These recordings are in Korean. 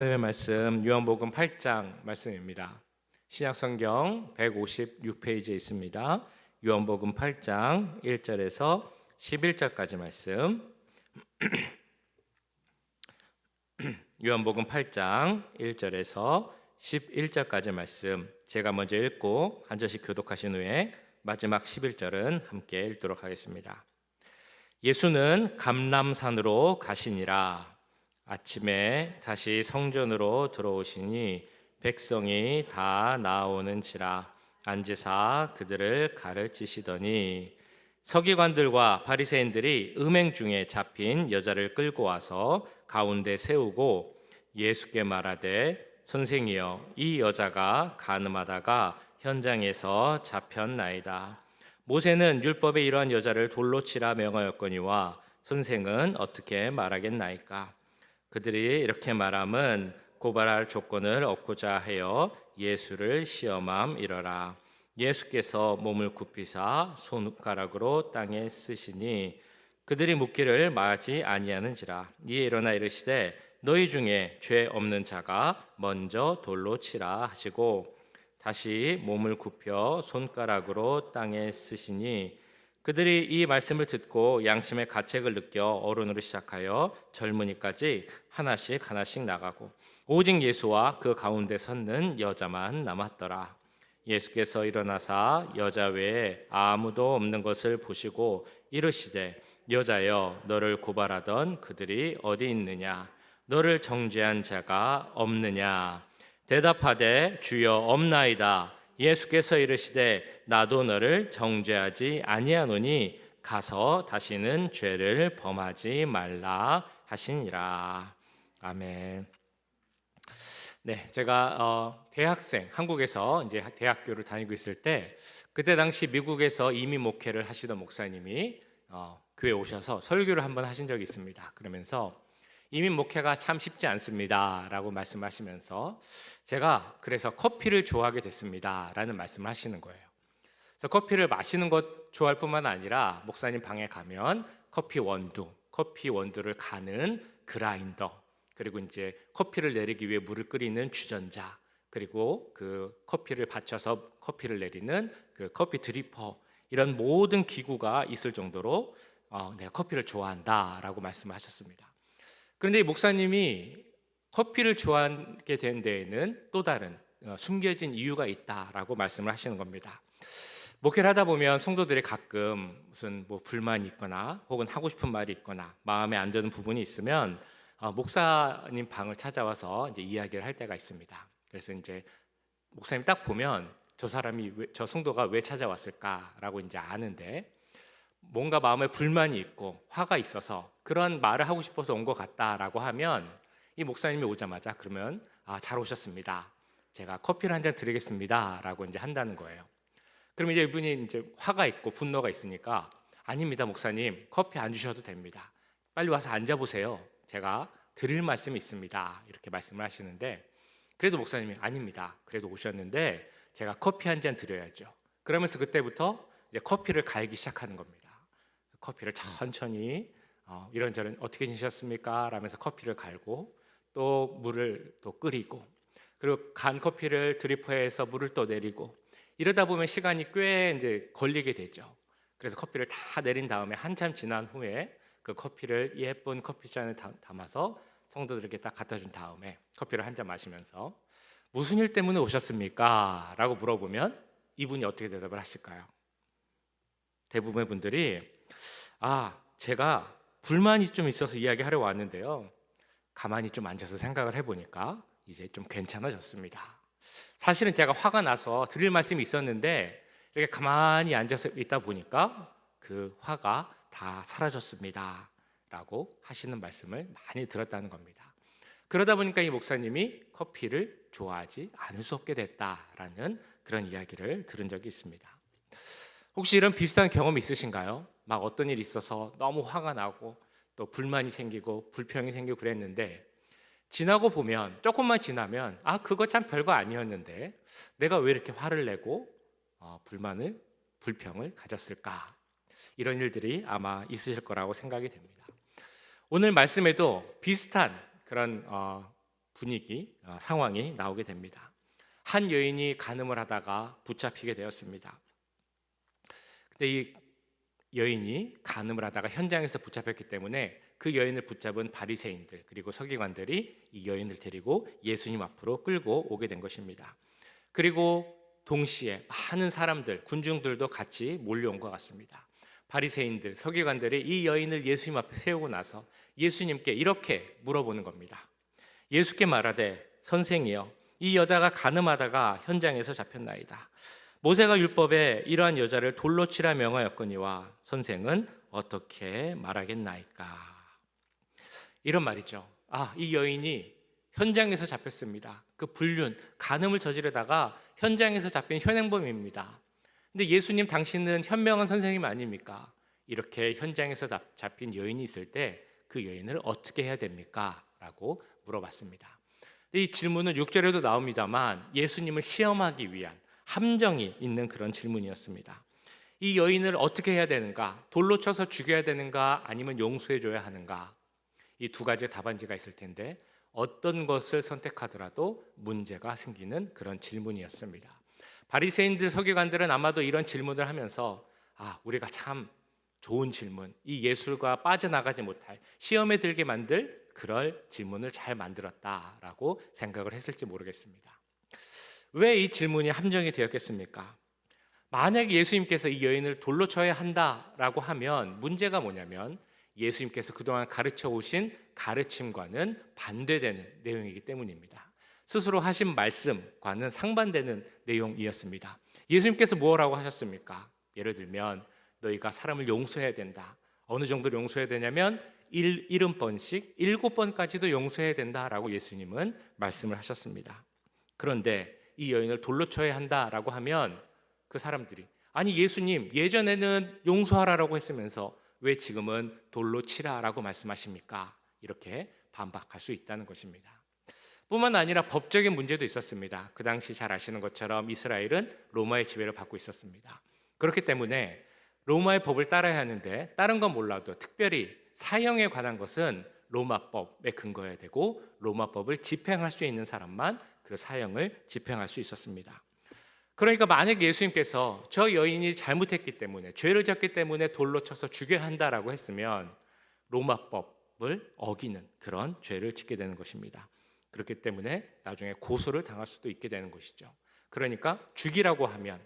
하나님의 말씀 요한복음 8장 말씀입니다. 신약성경 156페이지에 있습니다. 요한복음 8장 1절에서 11절까지 말씀. 요한복음 8장 1절에서 11절까지 말씀 제가 먼저 읽고 한 절씩 교독하신 후에 마지막 11절은 함께 읽도록 하겠습니다. 예수는 감람산으로 가시니라. 아침에 다시 성전으로 들어오시니 백성이 다 나오는지라 앉으사 그들을 가르치시더니 서기관들과 바리새인들이 음행 중에 잡힌 여자를 끌고 와서 가운데 세우고 예수께 말하되 선생이여 이 여자가 간음하다가 현장에서 잡혔나이다. 모세는 율법에 이러한 여자를 돌로 치라 명하였거니와 선생은 어떻게 말하겠나이까? 그들이 이렇게 말함은 고발할 조건을 얻고자 하여 예수를 시험함이러라. 예수께서 몸을 굽히사 손가락으로 땅에 쓰시니 그들이 묻기를 마지 아니하는지라. 이에 일어나 이르시되 너희 중에 죄 없는 자가 먼저 돌로 치라 하시고 다시 몸을 굽혀 손가락으로 땅에 쓰시니 그들이 이 말씀을 듣고 양심의 가책을 느껴 어른으로 시작하여 젊은이까지 하나씩 나가고 오직 예수와 그 가운데 섰는 여자만 남았더라. 예수께서 일어나사 여자 외에 아무도 없는 것을 보시고 이르시되 여자여 너를 고발하던 그들이 어디 있느냐? 너를 정죄한 자가 없느냐? 대답하되 주여 없나이다. 예수께서 이르시되 나도 너를 정죄하지 아니하노니 가서 다시는 죄를 범하지 말라 하시니라. 아멘. 네, 제가 대학생 한국에서 이제 대학교를 다니고 있을 때 그때 당시 미국에서 이민 목회를 하시던 목사님이 교회 오셔서 설교를 한번 하신 적이 있습니다. 그러면서 이민 목회가 참 쉽지 않습니다라고 말씀하시면서 제가 그래서 커피를 좋아하게 됐습니다라는 말씀을 하시는 거예요. 그래서 커피를 마시는 것 좋아할 뿐만 아니라 목사님 방에 가면 커피 원두를 가는 그라인더, 그리고 이제 커피를 내리기 위해 물을 끓이는 주전자, 그리고 그 커피를 받쳐서 커피를 내리는 그 커피 드리퍼, 이런 모든 기구가 있을 정도로 내가 커피를 좋아한다라고 말씀을 하셨습니다. 그런데 이 목사님이 커피를 좋아하게 된 데에는 또 다른 숨겨진 이유가 있다라고 말씀을 하시는 겁니다. 목회를 하다 보면 성도들이 가끔 무슨 불만이 있거나 혹은 하고 싶은 말이 있거나 마음에 안 드는 부분이 있으면 목사님 방을 찾아와서 이제 이야기를 할 때가 있습니다. 그래서 이제 목사님 딱 보면 저 성도가 왜 찾아왔을까라고 이제 아는데 뭔가 마음에 불만이 있고 화가 있어서 그런 말을 하고 싶어서 온 것 같다라고 하면 이 목사님이 오자마자 그러면 잘 오셨습니다. 제가 커피를 한 잔 드리겠습니다라고 이제 한다는 거예요. 그럼 이제 이분이 이제 화가 있고 분노가 있으니까 아닙니다, 목사님. 커피 안 주셔도 됩니다. 빨리 와서 앉아 보세요. 제가 드릴 말씀이 있습니다. 이렇게 말씀을 하시는데 그래도 목사님이 아닙니다. 그래도 오셨는데 제가 커피 한 잔 드려야죠. 그러면서 그때부터 이제 커피를 갈기 시작하는 겁니다. 커피를 천천히 이런저런 어떻게 지내셨습니까? 라면서 커피를 갈고 또 물을 또 끓이고 그리고 간 커피를 드리퍼해서 물을 또 내리고 이러다 보면 시간이 꽤 이제 걸리게 되죠. 그래서 커피를 다 내린 다음에 한참 지난 후에 그 커피를 예쁜 커피잔에 담아서 성도들에게 딱 갖다 준 다음에 커피를 한 잔 마시면서 무슨 일 때문에 오셨습니까? 라고 물어보면 이분이 어떻게 대답을 하실까요? 대부분의 분들이 제가 불만이 좀 있어서 이야기하러 왔는데요. 가만히 좀 앉아서 생각을 해보니까 이제 좀 괜찮아졌습니다. 사실은 제가 화가 나서 드릴 말씀이 있었는데 이렇게 가만히 앉아서 있다 보니까 그 화가 다 사라졌습니다. 라고 하시는 말씀을 많이 들었다는 겁니다. 그러다 보니까 이 목사님이 커피를 좋아하지 않을 수 없게 됐다라는 그런 이야기를 들은 적이 있습니다. 혹시 이런 비슷한 경험이 있으신가요? 막 어떤 일이 있어서 너무 화가 나고 또 불만이 생기고 불평이 생기고 그랬는데 지나고 보면 조금만 지나면 그거 참 별거 아니었는데 내가 왜 이렇게 화를 내고 불평을 가졌을까? 이런 일들이 아마 있으실 거라고 생각이 됩니다. 오늘 말씀에도 비슷한 그런 분위기, 상황이 나오게 됩니다. 한 여인이 간음을 하다가 붙잡히게 되었습니다. 근데 이 여인이 간음을 하다가 현장에서 붙잡혔기 때문에 그 여인을 붙잡은 바리새인들 그리고 서기관들이 이 여인을 데리고 예수님 앞으로 끌고 오게 된 것입니다. 그리고 동시에 많은 사람들, 군중들도 같이 몰려온 것 같습니다. 바리새인들, 서기관들이 이 여인을 예수님 앞에 세우고 나서 예수님께 이렇게 물어보는 겁니다. 예수께 말하되 선생이여, 이 여자가 간음하다가 현장에서 잡혔나이다. 모세가 율법에 이러한 여자를 돌로 치라 명하였거니와 선생은 어떻게 말하겠나이까? 이런 말이죠. 이 여인이 현장에서 잡혔습니다. 그 불륜, 간음을 저지르다가 현장에서 잡힌 현행범입니다. 근데 예수님, 당신은 현명한 선생님 아닙니까? 이렇게 현장에서 잡힌 여인이 있을 때 그 여인을 어떻게 해야 됩니까? 라고 물어봤습니다. 이 질문은 6절에도 나옵니다만 예수님을 시험하기 위한 함정이 있는 그런 질문이었습니다. 이 여인을 어떻게 해야 되는가? 돌로 쳐서 죽여야 되는가? 아니면 용서해줘야 하는가? 이 두 가지의 답안지가 있을 텐데 어떤 것을 선택하더라도 문제가 생기는 그런 질문이었습니다. 바리새인들, 서기관들은 아마도 이런 질문을 하면서 우리가 참 좋은 질문, 이 예술과 빠져나가지 못할, 시험에 들게 만들 그럴 질문을 잘 만들었다라고 생각을 했을지 모르겠습니다. 왜 이 질문이 함정이 되었겠습니까? 만약에 예수님께서 이 여인을 돌로 쳐야 한다라고 하면 문제가 뭐냐면 예수님께서 그동안 가르쳐 오신 가르침과는 반대되는 내용이기 때문입니다. 스스로 하신 말씀과는 상반되는 내용이었습니다. 예수님께서 뭐라고 하셨습니까? 예를 들면 너희가 사람을 용서해야 된다. 어느 정도로 용서해야 되냐면 70번씩 7번까지도 용서해야 된다라고 예수님은 말씀을 하셨습니다. 그런데 이 여인을 돌로 쳐야 한다라고 하면 그 사람들이 예수님, 예전에는 용서하라고 했으면서 왜 지금은 돌로 치라라고 말씀하십니까? 이렇게 반박할 수 있다는 것입니다. 뿐만 아니라 법적인 문제도 있었습니다. 그 당시 잘 아시는 것처럼 이스라엘은 로마의 지배를 받고 있었습니다. 그렇기 때문에 로마의 법을 따라야 하는데 다른 건 몰라도 특별히 사형에 관한 것은 로마법에 근거해야 되고 로마법을 집행할 수 있는 사람만 그 사형을 집행할 수 있었습니다. 그러니까 만약 예수님께서 저 여인이 잘못했기 때문에, 죄를 졌기 때문에 돌로 쳐서 죽여야 한다라고 했으면 로마법을 어기는 그런 죄를 짓게 되는 것입니다. 그렇기 때문에 나중에 고소를 당할 수도 있게 되는 것이죠. 그러니까 죽이라고 하면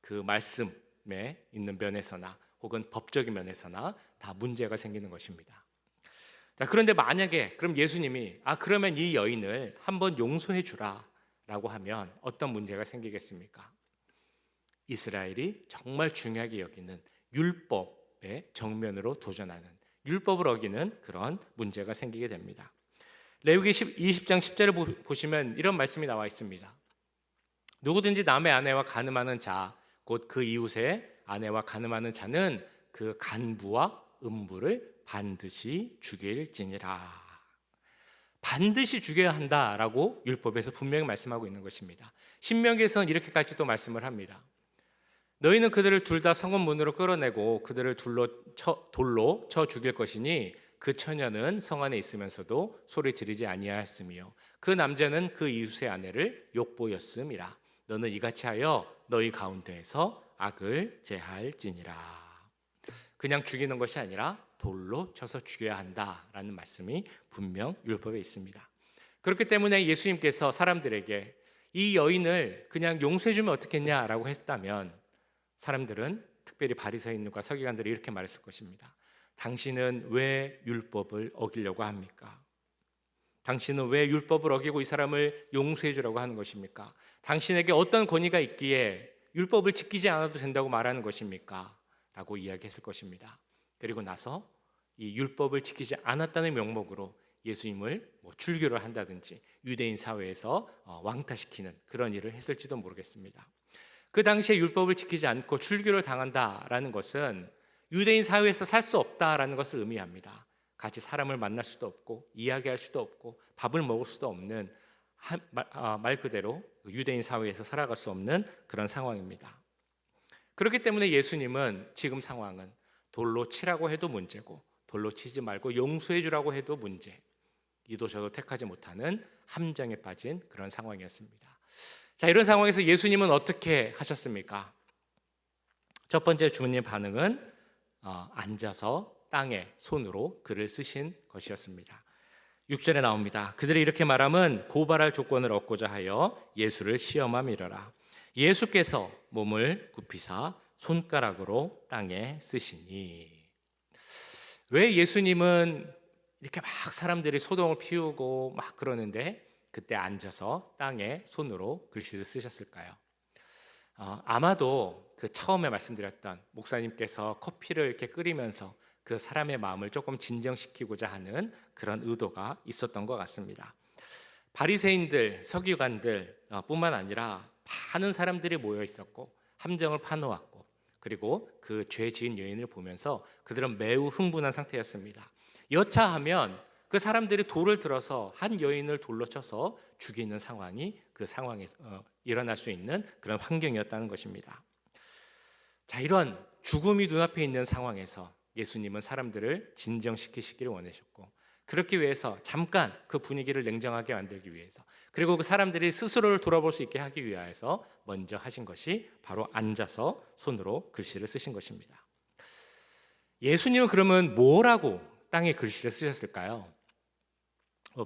그 말씀에 있는 면에서나 혹은 법적인 면에서나 다 문제가 생기는 것입니다. 그런데 만약에 그럼 예수님이 그러면 이 여인을 한번 용서해 주라 라고 하면 어떤 문제가 생기겠습니까? 이스라엘이 정말 중요하게 여기는 율법의 정면으로 도전하는, 율법을 어기는 그런 문제가 생기게 됩니다. 레위기 20장 10절을 보시면 이런 말씀이 나와 있습니다. 누구든지 남의 아내와 간음하는 자, 곧 그 이웃의 아내와 간음하는 자는 그 간부와 음부를 반드시 죽일지니라. 반드시 죽여야 한다라고 율법에서 분명히 말씀하고 있는 것입니다. 신명기에서는 이렇게까지 또 말씀을 합니다. 너희는 그들을 둘 다 성읍 문으로 끌어내고 그들을 돌로 쳐 죽일 것이니 그 처녀는 성 안에 있으면서도 소리 지르지 아니하였으며 그 남자는 그 이웃의 아내를 욕보였음이라. 너는 이같이 하여 너희 가운데에서 악을 제할지니라. 그냥 죽이는 것이 아니라 돌로 쳐서 죽여야 한다라는 말씀이 분명 율법에 있습니다. 그렇기 때문에 예수님께서 사람들에게 이 여인을 그냥 용서해주면 어떻겠냐라고 했다면 사람들은, 특별히 바리새인과 서기관들이 이렇게 말했을 것입니다. 당신은 왜 율법을 어기려고 합니까? 당신은 왜 율법을 어기고 이 사람을 용서해주라고 하는 것입니까? 당신에게 어떤 권위가 있기에 율법을 지키지 않아도 된다고 말하는 것입니까? 라고 이야기했을 것입니다. 그리고 나서 이 율법을 지키지 않았다는 명목으로 예수님을 출교를 한다든지 유대인 사회에서 왕따시키는 그런 일을 했을지도 모르겠습니다. 그 당시에 율법을 지키지 않고 출교를 당한다라는 것은 유대인 사회에서 살 수 없다라는 것을 의미합니다. 같이 사람을 만날 수도 없고 이야기할 수도 없고 밥을 먹을 수도 없는, 말 그대로 유대인 사회에서 살아갈 수 없는 그런 상황입니다. 그렇기 때문에 예수님은 지금 상황은 돌로 치라고 해도 문제고 돌로 치지 말고 용서해 주라고 해도 문제, 이도 저도 택하지 못하는 함정에 빠진 그런 상황이었습니다. 자, 이런 상황에서 예수님은 어떻게 하셨습니까? 첫 번째 주님 반응은 앉아서 땅에 손으로 글을 쓰신 것이었습니다. 6절에 나옵니다. 그들이 이렇게 말함은 고발할 조건을 얻고자 하여 예수를 시험함이러라. 예수께서 몸을 굽히사 손가락으로 땅에 쓰시니. 왜 예수님은 이렇게 막 사람들이 소동을 피우고 막 그러는데 그때 앉아서 땅에 손으로 글씨를 쓰셨을까요? 아마도 그 처음에 말씀드렸던 목사님께서 커피를 이렇게 끓이면서 그 사람의 마음을 조금 진정시키고자 하는 그런 의도가 있었던 것 같습니다. 바리새인들, 서기관들 뿐만 아니라 많은 사람들이 모여 있었고 함정을 파놓았고, 그리고 그 죄 지은 여인을 보면서 그들은 매우 흥분한 상태였습니다. 여차하면 그 사람들이 돌을 들어서 한 여인을 돌로 쳐서 죽이는 상황이 그 상황에서 일어날 수 있는 그런 환경이었다는 것입니다. 자, 이런 죽음이 눈앞에 있는 상황에서 예수님은 사람들을 진정시키시기를 원하셨고, 그렇기 위해서 잠깐 그 분위기를 냉정하게 만들기 위해서, 그리고 그 사람들이 스스로를 돌아볼 수 있게 하기 위해서 먼저 하신 것이 바로 앉아서 손으로 글씨를 쓰신 것입니다. 예수님은 그러면 뭐라고 땅에 글씨를 쓰셨을까요?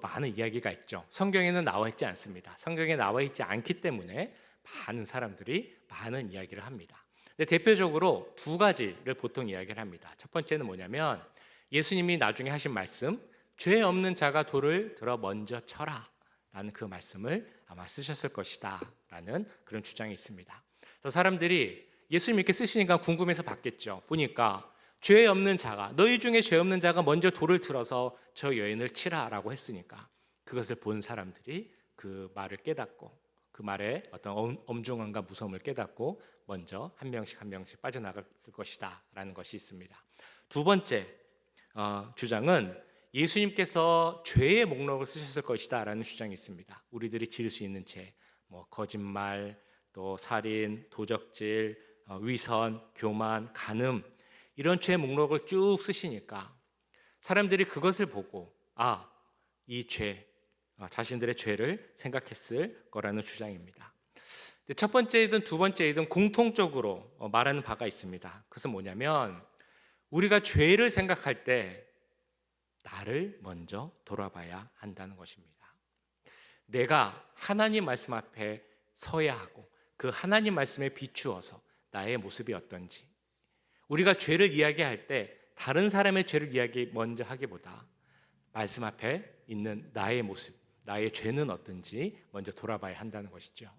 많은 이야기가 있죠. 성경에는 나와 있지 않습니다. 성경에 나와 있지 않기 때문에 많은 사람들이 많은 이야기를 합니다. 근데 대표적으로 두 가지를 보통 이야기를 합니다. 첫 번째는 뭐냐면 예수님이 나중에 하신 말씀, 죄 없는 자가 돌을 들어 먼저 쳐라 라는 그 말씀을 아마 쓰셨을 것이다 라는 그런 주장이 있습니다. 그래서 사람들이 예수님 이렇게 쓰시니까 궁금해서 봤겠죠. 보니까 죄 없는 자가, 너희 중에 죄 없는 자가 먼저 돌을 들어서 저 여인을 치라라고 했으니까 그것을 본 사람들이 그 말을 깨닫고, 그 말의 어떤 엄중함과 무서움을 깨닫고 먼저 한 명씩 한 명씩 빠져나갔을 것이다 라는 것이 있습니다. 두 번째 주장은 예수님께서 죄의 목록을 쓰셨을 것이다 라는 주장이 있습니다. 우리들이 지을 수 있는 죄, 거짓말, 또 살인, 도적질, 위선, 교만, 간음, 이런 죄 목록을 쭉 쓰시니까 사람들이 그것을 보고 이 죄, 자신들의 죄를 생각했을 거라는 주장입니다. 첫 번째이든 두 번째이든 공통적으로 말하는 바가 있습니다. 그것은 뭐냐면 우리가 죄를 생각할 때 나를 먼저 돌아봐야 한다는 것입니다. 내가 하나님 말씀 앞에 서야 하고 그 하나님 말씀에 비추어서 나의 모습이 어떤지, 우리가 죄를 이야기할 때 다른 사람의 죄를 이야기 먼저 하기보다 말씀 앞에 있는 나의 모습, 나의 죄는 어떤지 먼저 돌아봐야 한다는 것이죠.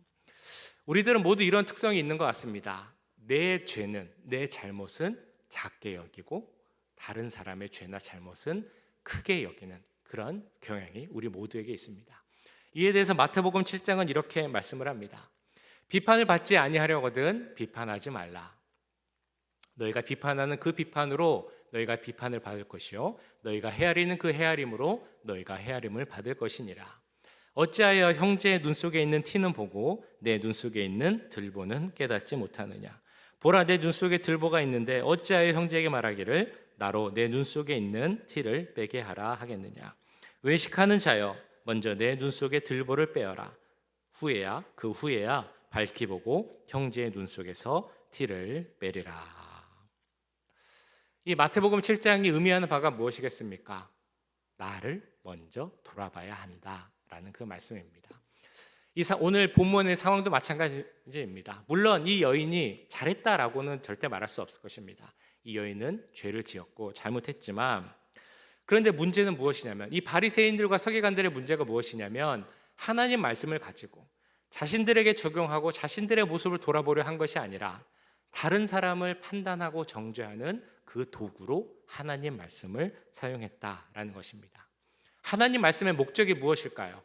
우리들은 모두 이런 특성이 있는 것 같습니다. 내 죄는, 내 잘못은 작게 여기고 다른 사람의 죄나 잘못은 크게 여기는 그런 경향이 우리 모두에게 있습니다. 이에 대해서 마태복음 7장은 이렇게 말씀을 합니다. 비판을 받지 아니하려거든 비판하지 말라. 너희가 비판하는 그 비판으로 너희가 비판을 받을 것이요 너희가 헤아리는 그 헤아림으로 너희가 헤아림을 받을 것이니라. 어찌하여 형제의 눈 속에 있는 티는 보고 내 눈 속에 있는 들보는 깨닫지 못하느냐. 보라, 내 눈 속에 들보가 있는데 어찌하여 형제에게 말하기를 나로 내 눈 속에 있는 티를 빼게 하라 하겠느냐. 외식하는 자여, 먼저 내 눈 속에 들보를 빼어라. 그 후에야 밝히 보고 형제의 눈 속에서 티를 빼리라. 이 마태복음 7장이 의미하는 바가 무엇이겠습니까? 나를 먼저 돌아봐야 한다라는 그 말씀입니다. 오늘 본문의 상황도 마찬가지입니다. 물론 이 여인이 잘했다라고는 절대 말할 수 없을 것입니다. 이 여인은 죄를 지었고 잘못했지만, 그런데 문제는 무엇이냐면 이 바리새인들과 서기관들의 문제가 무엇이냐면 하나님 말씀을 가지고 자신들에게 적용하고 자신들의 모습을 돌아보려 한 것이 아니라 다른 사람을 판단하고 정죄하는 그 도구로 하나님 말씀을 사용했다라는 것입니다. 하나님 말씀의 목적이 무엇일까요?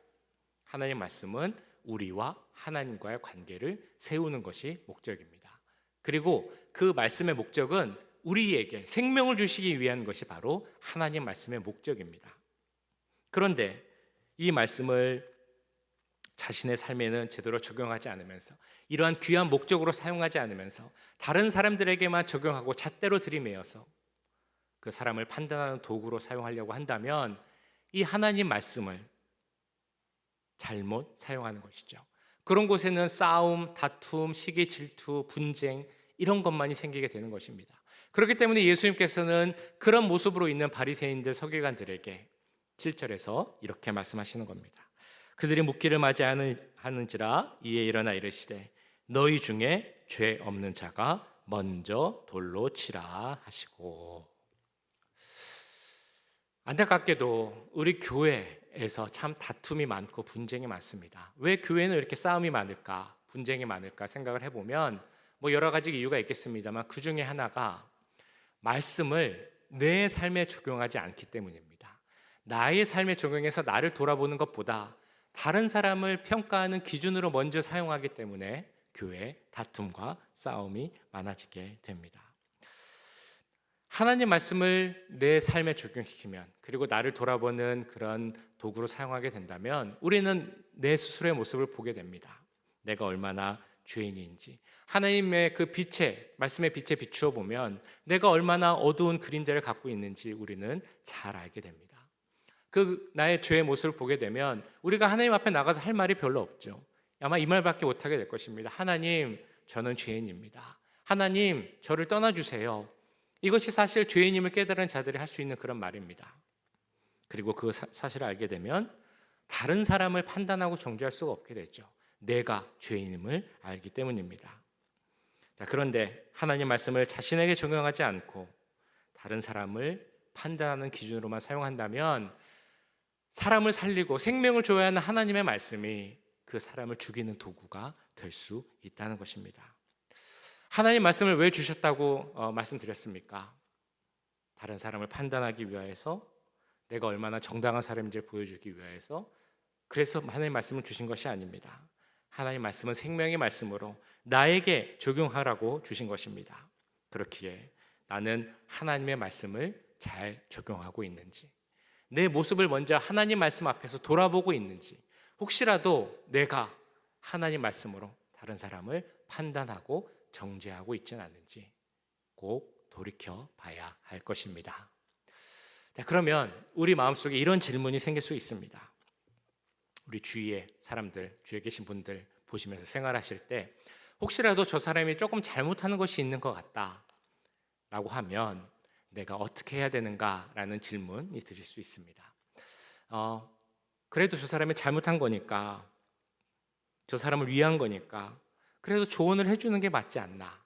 하나님 말씀은 우리와 하나님과의 관계를 세우는 것이 목적입니다. 그리고 그 말씀의 목적은 우리에게 생명을 주시기 위한 것이 바로 하나님 말씀의 목적입니다. 그런데 이 말씀을 자신의 삶에는 제대로 적용하지 않으면서, 이러한 귀한 목적으로 사용하지 않으면서 다른 사람들에게만 적용하고 잣대로 들이매어서 그 사람을 판단하는 도구로 사용하려고 한다면 이 하나님 말씀을 잘못 사용하는 것이죠. 그런 곳에는 싸움, 다툼, 시기, 질투, 분쟁 이런 것만이 생기게 되는 것입니다. 그렇기 때문에 예수님께서는 그런 모습으로 있는 바리새인들, 서기관들에게 7절에서 이렇게 말씀하시는 겁니다. 그들이 묻기를 맞이하는지라 이에 일어나 이르시되 너희 중에 죄 없는 자가 먼저 돌로 치라 하시고. 안타깝게도 우리 교회에서 참 다툼이 많고 분쟁이 많습니다. 왜 교회는 이렇게 싸움이 많을까, 분쟁이 많을까 생각을 해보면 여러 가지 이유가 있겠습니다만 그 중에 하나가 말씀을 내 삶에 적용하지 않기 때문입니다. 나의 삶에 적용해서 나를 돌아보는 것보다 다른 사람을 평가하는 기준으로 먼저 사용하기 때문에 교회에 다툼과 싸움이 많아지게 됩니다. 하나님 말씀을 내 삶에 적용시키면, 그리고 나를 돌아보는 그런 도구로 사용하게 된다면 우리는 내 스스로의 모습을 보게 됩니다. 내가 얼마나 죄인인지, 하나님의 그 빛에, 말씀의 빛에 비추어 보면 내가 얼마나 어두운 그림자를 갖고 있는지 우리는 잘 알게 됩니다. 그 나의 죄의 모습을 보게 되면 우리가 하나님 앞에 나가서 할 말이 별로 없죠. 아마 이 말밖에 못하게 될 것입니다. 하나님, 저는 죄인입니다. 하나님, 저를 떠나주세요. 이것이 사실 죄인임을 깨달은 자들이 할 수 있는 그런 말입니다. 그리고 그 사실을 알게 되면 다른 사람을 판단하고 정죄할 수가 없게 되죠. 내가 죄인임을 알기 때문입니다. 자, 그런데 하나님 말씀을 자신에게 적용하지 않고 다른 사람을 판단하는 기준으로만 사용한다면 사람을 살리고 생명을 줘야 하는 하나님의 말씀이 그 사람을 죽이는 도구가 될 수 있다는 것입니다. 하나님 말씀을 왜 주셨다고 말씀드렸습니까? 다른 사람을 판단하기 위하여서, 내가 얼마나 정당한 사람인지를 보여주기 위하여서, 그래서 하나님 말씀을 주신 것이 아닙니다. 하나님 말씀은 생명의 말씀으로 나에게 적용하라고 주신 것입니다. 그렇기에 나는 하나님의 말씀을 잘 적용하고 있는지, 내 모습을 먼저 하나님 말씀 앞에서 돌아보고 있는지, 혹시라도 내가 하나님 말씀으로 다른 사람을 판단하고 정죄하고 있지는 않은지 꼭 돌이켜 봐야 할 것입니다. 자, 그러면 우리 마음속에 이런 질문이 생길 수 있습니다. 우리 주위에 사람들, 주위에 계신 분들 보시면서 생활하실 때 혹시라도 저 사람이 조금 잘못하는 것이 있는 것 같다 라고 하면 내가 어떻게 해야 되는가라는 질문이 드실 수 있습니다. 그래도 저 사람이 잘못한 거니까, 저 사람을 위한 거니까 그래도 조언을 해주는 게 맞지 않나.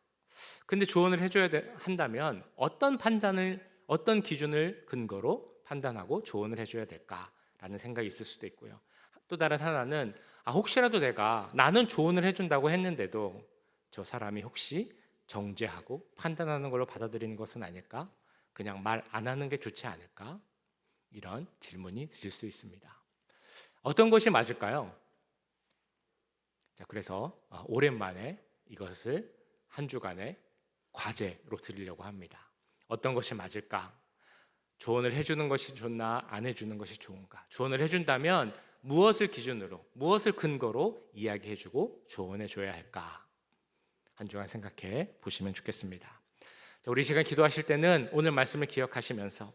근데 조언을 해줘야 한다면 어떤 판단을, 어떤 기준을 근거로 판단하고 조언을 해줘야 될까라는 생각이 있을 수도 있고요. 또 다른 하나는 혹시라도 나는 조언을 해준다고 했는데도 저 사람이 혹시 정죄하고 판단하는 걸로 받아들이는 것은 아닐까? 그냥 말 안 하는 게 좋지 않을까? 이런 질문이 드실 수 있습니다. 어떤 것이 맞을까요? 자, 그래서 오랜만에 이것을 한 주간의 과제로 드리려고 합니다. 어떤 것이 맞을까? 조언을 해주는 것이 좋나, 안 해주는 것이 좋은가? 조언을 해준다면 무엇을 기준으로, 무엇을 근거로 이야기해주고 조언해줘야 할까? 한 주간 생각해 보시면 좋겠습니다. 자, 우리 시간 기도하실 때는 오늘 말씀을 기억하시면서